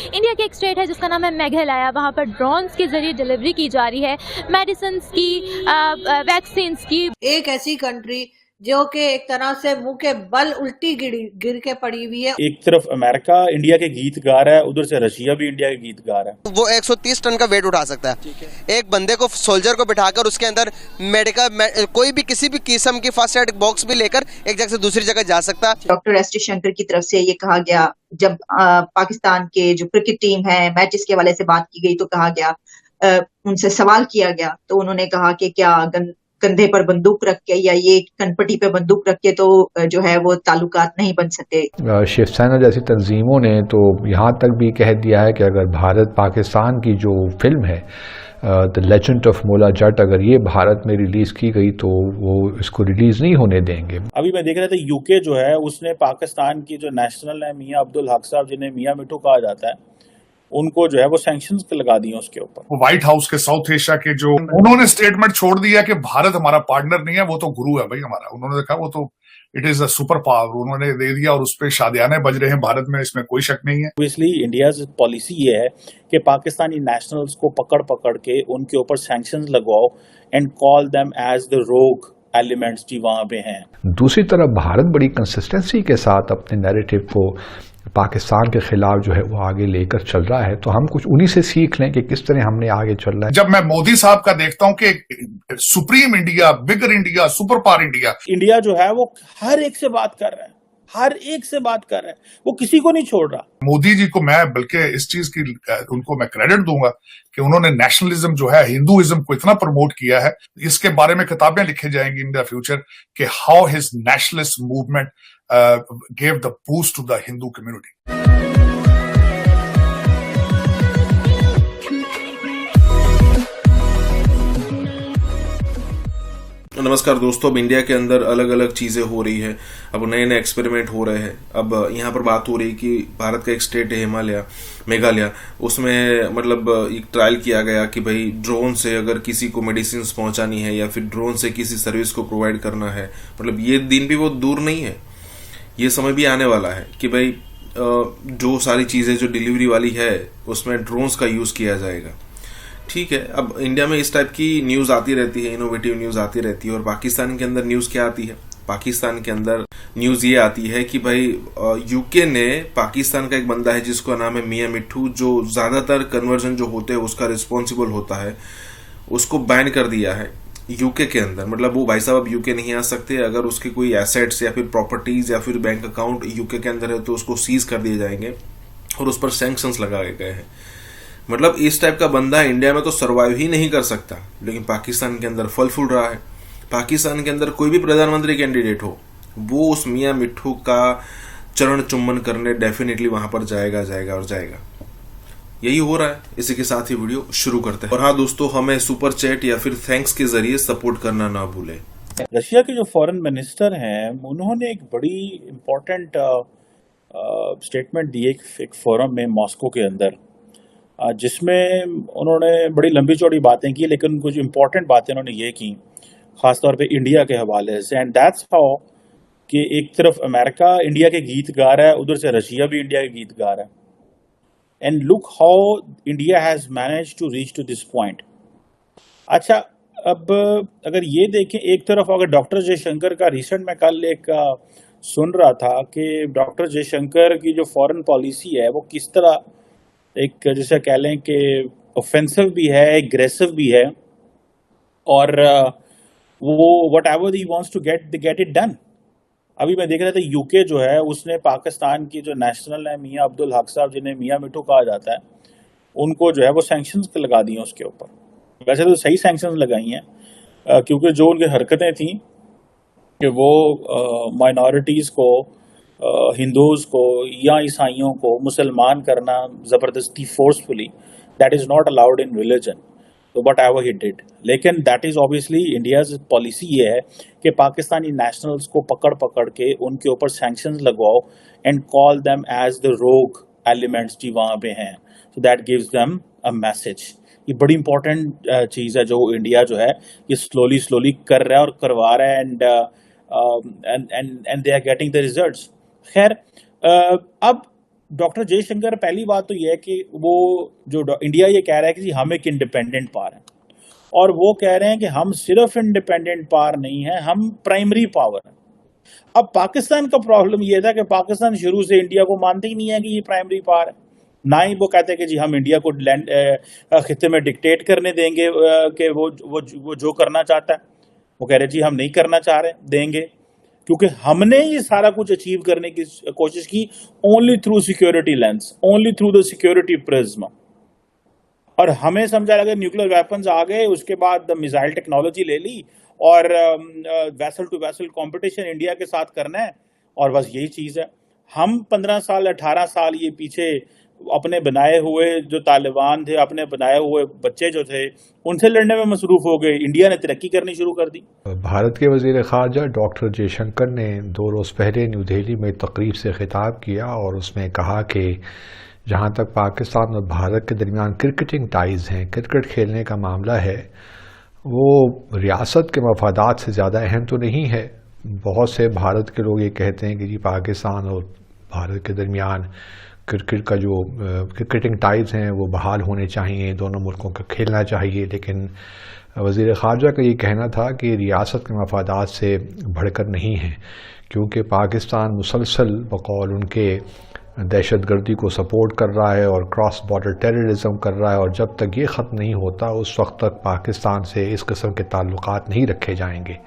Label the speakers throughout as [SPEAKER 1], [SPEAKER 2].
[SPEAKER 1] India के एक state है जिसका नाम है मेघालय, वहाँ पर ड्रोन्स के जरिए डिलीवरी की जा रही है मेडिसिन की, वैक्सीन की।
[SPEAKER 2] एक ऐसी कंट्री जो कि एक तरह से मुंह के बल उल्टी गिर के पड़ी हुई है।
[SPEAKER 3] एक तरफ अमेरिका इंडिया के गीत गा रहा है, उधर से रशिया भी इंडिया के गीत गा रहा है।
[SPEAKER 4] वो 130 टन का वेट उठा सकता है। एक बंदे को, सोल्जर को बिठाकर उसके अंदर मेडिकल कोई भी किसी भी किस्म की फर्स्ट एड बॉक्स भी लेकर एक जगह से दूसरी जगह जा सकता है।
[SPEAKER 5] डॉक्टर एस जयशंकर की तरफ से ये कहा गया, जब पाकिस्तान के जो क्रिकेट टीम है मैचेस के हवाले से बात की गई तो कहा गया, उनसे सवाल किया गया तो उन्होंने कहा कि क्या कंधे पर बंदूक रख के या ये कनपटी पे बंदूक रख के तो जो है वो ताल्लुकात नहीं बन सकते।
[SPEAKER 6] शिवसेना जैसी तंजीमों ने तो यहाँ तक भी कह दिया है कि अगर भारत पाकिस्तान की जो फिल्म है द लेजेंड ऑफ मोला जट, अगर ये भारत में रिलीज की गई तो वो इसको रिलीज नहीं होने देंगे।
[SPEAKER 3] अभी मैं देख रहा था यूके जो है उसने पाकिस्तान की जो नेशनल है मियां अब्दुल हक साहब, जिन्हें मियां मिठू कहा जाता है, उनको जो है वो सैंक्शंस लगा दिए उसके ऊपर।
[SPEAKER 7] व्हाइट हाउस के साउथ एशिया के जो उन्होंने स्टेटमेंट छोड़ दिया कि भारत हमारा पार्टनर नहीं है, वो तो गुरु है भाई हमारा। उन्होंने कहा वो तो it is a super power, उन्होंने दे दिया और उस पर शादियाने बज रहे हैं भारत में, इसमें कोई शक नहीं है।
[SPEAKER 3] इसलिए इंडिया की पॉलिसी ये है कि पाकिस्तानी नेशनल्स को पकड़ पकड़ के उनके ऊपर सैंक्शंस लगवाओ and call them as the rogue elements जो वहां पे हैं।
[SPEAKER 6] दूसरी तरफ भारत बड़ी कंसिस्टेंसी के साथ अपने नैरेटिव को पाकिस्तान के खिलाफ जो है वो आगे लेकर चल रहा है, तो हम कुछ उन्हीं से सीख लें कि किस तरह हमने आगे चलना है।
[SPEAKER 7] जब मैं मोदी साहब का देखता हूं कि supreme India, bigger India, super power India,
[SPEAKER 3] India जो है वो हर एक से बात कर रहा है, हर एक से बात कर रहा है, वो किसी को नहीं छोड़ रहा।
[SPEAKER 7] मोदी जी को मैं बल्कि इस चीज की उनको मैं क्रेडिट दूंगा कि उन्होंने नेशनलिज्म जो है, हिंदुइज्म को इतना प्रमोट किया है। इसके बारे में किताबें लिखी जाएंगी इन द फ्यूचर कि how his nationalist movement gave the boost to the Hindu community.
[SPEAKER 8] नमस्कार दोस्तों, अब इंडिया के अंदर अलग अलग चीज़ें हो रही है, अब नए नए एक्सपेरिमेंट हो रहे हैं। अब यहाँ पर बात हो रही कि भारत का एक स्टेट है मेघालय, उसमें मतलब एक ट्रायल किया गया कि भाई ड्रोन से अगर किसी को मेडिसिन पहुंचानी है या फिर ड्रोन से किसी सर्विस को प्रोवाइड करना है, मतलब ये दिन भी बहुत दूर नहीं है, ये समय भी आने वाला है कि भाई जो सारी चीज़ें जो डिलीवरी वाली है उसमें ड्रोन्स का यूज़ किया जाएगा। ठीक है, अब इंडिया में इस टाइप की न्यूज़ आती रहती है, इनोवेटिव न्यूज़ आती रहती है। और पाकिस्तान के अंदर न्यूज़ क्या आती है? पाकिस्तान के अंदर न्यूज़ ये आती है कि भाई यूके ने पाकिस्तान का एक बंदा है जिसका नाम है मियां मिठू, जो ज़्यादातर कन्वर्जन जो होते हैं उसका रिस्पॉन्सिबल होता है, उसको बैन कर दिया है यूके के अंदर। मतलब वो भाई साहब अब यूके नहीं आ सकते। अगर उसके कोई एसेट्स या फिर प्रॉपर्टीज या फिर बैंक अकाउंट यूके के अंदर है तो उसको सीज कर दिए जाएंगे और उस पर सैंक्शंस लगाए गए हैं। मतलब इस टाइप का बंदा इंडिया में तो सर्वाइव ही नहीं कर सकता, लेकिन पाकिस्तान के अंदर फल फूल रहा है। पाकिस्तान के अंदर कोई भी प्रधानमंत्री कैंडिडेट हो, वो उस मियां मिठू का चरण चुम्बन करने डेफिनेटली वहां पर जाएगा और जाएगा। यही हो रहा है। इसी के साथ ही वीडियो शुरू करते हैं। और हाँ दोस्तों, हमें सुपर चैट या फिर थैंक्स के जरिए सपोर्ट करना ना भूलें।
[SPEAKER 3] रशिया के जो फॉरेन मिनिस्टर हैं उन्होंने एक बड़ी इम्पोर्टेंट स्टेटमेंट दी एक फोरम में मॉस्को के अंदर, जिसमें उन्होंने बड़ी लंबी चौड़ी बातें की, लेकिन कुछ इम्पोर्टेंट बातें उन्होंने ये की खासतौर पे इंडिया के हवाले से। एंड दैट्स हाउ कि एक तरफ अमेरिका इंडिया के गीत गा रहा है, उधर से रशिया भी इंडिया के गीत गा रहा है। And look how India has managed to reach to this point. अच्छा, अब अगर ये देखें, एक तरफ अगर डॉक्टर जयशंकर का रिसेंट में कल एक सुन रहा था कि डॉक्टर जयशंकर की जो फॉरेन पॉलिसी है वो किस तरह एक जैसे कह लें कि ऑफेंसिव भी है, एग्रेसिव भी है, और वो whatever he wants to get it done. अभी मैं देख रहा था यूके जो है उसने पाकिस्तान की जो नेशनल है मियां अब्दुल हक साहब, जिन्हें मियां मिठू कहा जाता है, उनको जो है वो सैंक्शंस लगा दिए उसके ऊपर। वैसे तो सही सैंक्शंस लगाई हैं, क्योंकि जो उनकी हरकतें थी कि वो माइनॉरिटीज़ को, हिंदूज़ को या ईसाइयों को मुसलमान करना ज़बरदस्ती forcefully, that is not allowed in religion. तो वट एवर ही डिड, लेकिन that is obviously India's policy ये है कि पाकिस्तानी नेशनल्स को पकड़ पकड़ के उनके ऊपर सैंक्शंस लगवाओ and call them as the rogue elements जो वहाँ पे हैं, so that gives them a message. ये बड़ी इंपॉर्टेंट चीज़ है जो इंडिया जो है ये स्लोली कर रहा है और करवा रहा है, and they are getting the results. खैर, अब डॉक्टर जयशंकर, पहली बात तो यह है कि वो जो इंडिया ये कह रहा है कि जी हम एक इंडिपेंडेंट पावर हैं, और वो कह रहे हैं कि हम सिर्फ इंडिपेंडेंट पावर नहीं है, हम प्राइमरी पावर हैं। अब पाकिस्तान का प्रॉब्लम ये था कि पाकिस्तान शुरू से इंडिया को मानते ही नहीं है कि ये प्राइमरी पावर है, ना ही वो कहते हैं कि जी हम इंडिया को लैंड खित्ते में डिक्टेट करने देंगे कि वो जो करना चाहता है। वो कह रहे जी हम नहीं करना चाह रहे देंगे, क्योंकि हमने ये सारा कुछ अचीव करने की कोशिश की only through security lens, only through the security prism. और हमें समझा लगा न्यूक्लियर वेपन्स आ गए, उसके बाद मिसाइल टेक्नोलॉजी ले ली और vessel to vessel competition India के साथ करना है, और बस यही चीज है। हम 15 साल 18 साल ये पीछे अपने बनाए हुए जो तालिबान थे, अपने बनाए हुए बच्चे जो थे, उनसे लड़ने में मसरूफ हो गए। इंडिया ने तरक्की करनी शुरू कर दी।
[SPEAKER 6] भारत के वज़ीर ख़ारजा डॉक्टर जयशंकर ने 2 रोज़ पहले न्यू दिल्ली में तकरीब से खिताब किया और उसमें कहा कि जहाँ तक पाकिस्तान और भारत के दरमियान क्रिकेटिंग टाइज़ हैं, क्रिकेट खेलने का मामला है, वो रियासत के मफादात से ज़्यादा अहम तो नहीं है। बहुत से भारत के लोग ये कहते हैं कि जी पाकिस्तान और भारत के दरमियान क्रिकेट का जो क्रिकेटिंग टाइज़ हैं वो बहाल होने चाहिए, दोनों मुल्कों का खेलना चाहिए। लेकिन वज़ीर ख़ारजा का ये कहना था कि रियासत के मफादात से बढ़कर नहीं है, क्योंकि पाकिस्तान मुसलसल बकौल उनके दहशतगर्दी को सपोर्ट कर रहा है और क्रॉस बॉर्डर टेररिज्म कर रहा है, और जब तक ये ख़त्म नहीं होता उस वक्त तक पाकिस्तान से इस किस्म के ताल्लुकात नहीं रखे जाएंगे।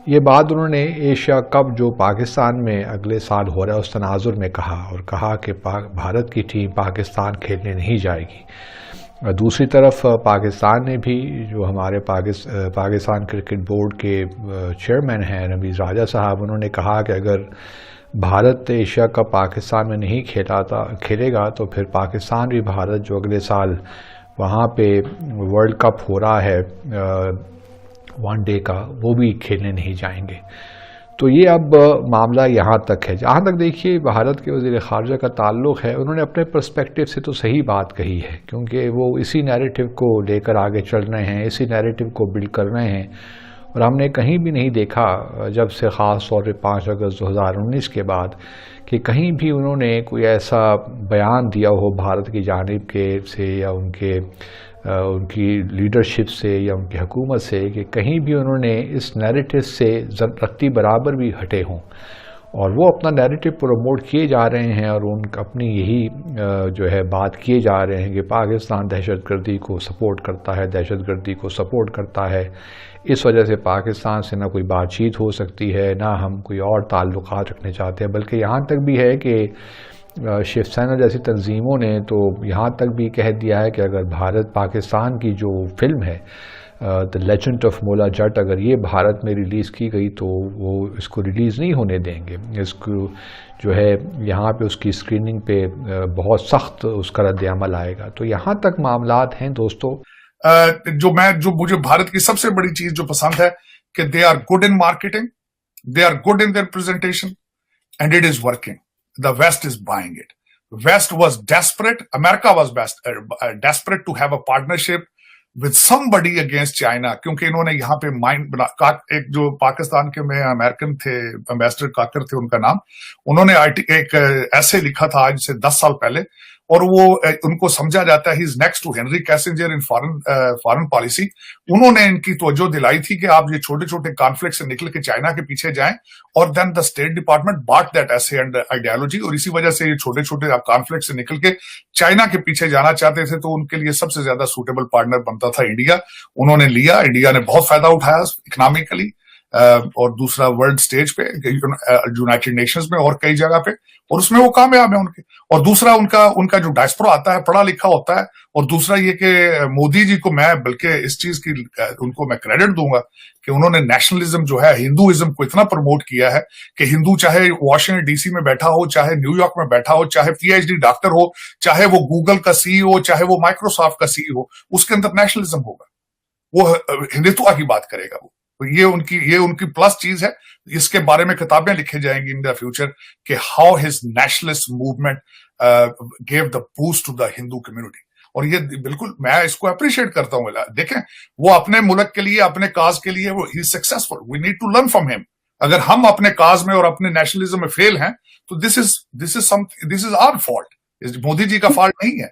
[SPEAKER 6] ये बात उन्होंने एशिया कप जो पाकिस्तान में अगले साल हो रहा है उस तनाजुर में कहा, और कहा कि भारत की टीम पाकिस्तान खेलने नहीं जाएगी। दूसरी तरफ पाकिस्तान ने भी, जो हमारे पाकिस्तान क्रिकेट बोर्ड के चेयरमैन हैं रमीज़ राजा साहब, उन्होंने कहा कि अगर भारत एशिया कप पाकिस्तान में नहीं खेलेगा तो फिर पाकिस्तान भी भारत जो अगले साल वहाँ पे वर्ल्ड कप हो रहा है वनडे का, वो भी खेलने नहीं जाएंगे। तो ये अब मामला यहाँ तक है। जहाँ तक देखिए भारत के वज़ीर ख़ारजा का ताल्लुक़ है, उन्होंने अपने पर्सपेक्टिव से तो सही बात कही है, क्योंकि वो इसी नैरेटिव को लेकर आगे चल रहे हैं, इसी नैरेटिव को बिल्ड कर रहे हैं। और हमने कहीं भी नहीं देखा जब से ख़ास तौर पर 5 अगस्त 2019 के बाद कि कहीं भी उन्होंने कोई ऐसा बयान दिया हो भारत की जानिब के से या उनकी लीडरशिप से या उनकी हुकूमत से कि कहीं भी उन्होंने इस नैरेटिव से रत्ती बराबर भी हटे हों, और वो अपना नैरेटिव प्रमोट किए जा रहे हैं और उनका अपनी यही जो है बात किए जा रहे हैं कि पाकिस्तान दहशतगर्दी को सपोर्ट करता है, दहशतगर्दी को सपोर्ट करता है, इस वजह से पाकिस्तान से ना कोई बातचीत हो सकती है, ना हम कोई और ताल्लुकात रखने चाहते हैं। बल्कि यहाँ तक भी है कि शिवसेना जैसी तंजीमों ने तो यहाँ तक भी कह दिया है कि अगर भारत पाकिस्तान की जो फिल्म है द लेजेंड ऑफ मोला जट, अगर ये भारत में रिलीज़ की गई तो वो इसको रिलीज़ नहीं होने देंगे। इसको जो है यहाँ पे उसकी स्क्रीनिंग पे बहुत सख्त उसका रद्द-ए-अमल आएगा। तो यहाँ तक मामलात हैं दोस्तों।
[SPEAKER 7] जो मुझे भारत की सबसे बड़ी चीज जो पसंद है कि they are good in marketing, they are good in their presentation and it is working. The West is buying it. West was desperate. America was desperate to have a partnership with somebody against China, क्योंकि इन्होंने यहाँ पे mind बना। एक जो पाकिस्तान के में American थे, एम्बेसडर काकर थे उनका नाम, उन्होंने एक ऐसे लिखा था आज से 10 साल पहले, और वो उनको समझा जाता है he is next to Henry Kissinger in foreign policy. उन्होंने इनकी तवज्जो दिलाई थी कि आप ये छोटे छोटे कॉन्फ्लिक्ट से निकल के चाइना के पीछे जाएं, और then the state department bought that essay and ideology, और इसी वजह से ये छोटे छोटे आप कॉन्फ्लिक्ट से निकल के चाइना के पीछे जाना चाहते थे, तो उनके लिए सबसे ज्यादा सूटेबल पार्टनर बनता था इंडिया। उन्होंने लिया, इंडिया ने बहुत फायदा उठाया इकोनॉमिकली, और दूसरा वर्ल्ड स्टेज पे, यूनाइटेड नेशंस में और कई जगह पे, और उसमें वो कामयाब है उनके। और दूसरा उनका जो डायस्पोरा आता है पढ़ा लिखा होता है, और दूसरा ये कि मोदी जी को मैं बल्कि इस चीज की उनको मैं क्रेडिट दूंगा कि उन्होंने नेशनलिज्म जो है, हिंदुइज्म को इतना प्रमोट किया है कि हिंदू चाहे वॉशिंगटन डीसी में बैठा हो, चाहे न्यूयॉर्क में बैठा हो, चाहे पीएचडी डॉक्टर हो, चाहे वो गूगल का सीईओ, चाहे वो माइक्रोसॉफ्ट का सीईओ, उसके अंदर नेशनलिज्म होगा, वो हिंदुत्व की बात करेगा वो। तो ये उनकी प्लस चीज है। इसके बारे में किताबें लिखी जाएंगी इन द फ्यूचर कि how his nationalist movement gave the boost to the Hindu community. और ये बिल्कुल मैं इसको अप्रिशिएट करता हूं। देखें, वो अपने मुल्क के लिए, अपने काज के लिए वो ही successful, we need to learn from him. अगर हम अपने काज में और अपने नेशनलिज्म में फेल हैं तो this is our fault, Modi ji का फॉल्ट नहीं है।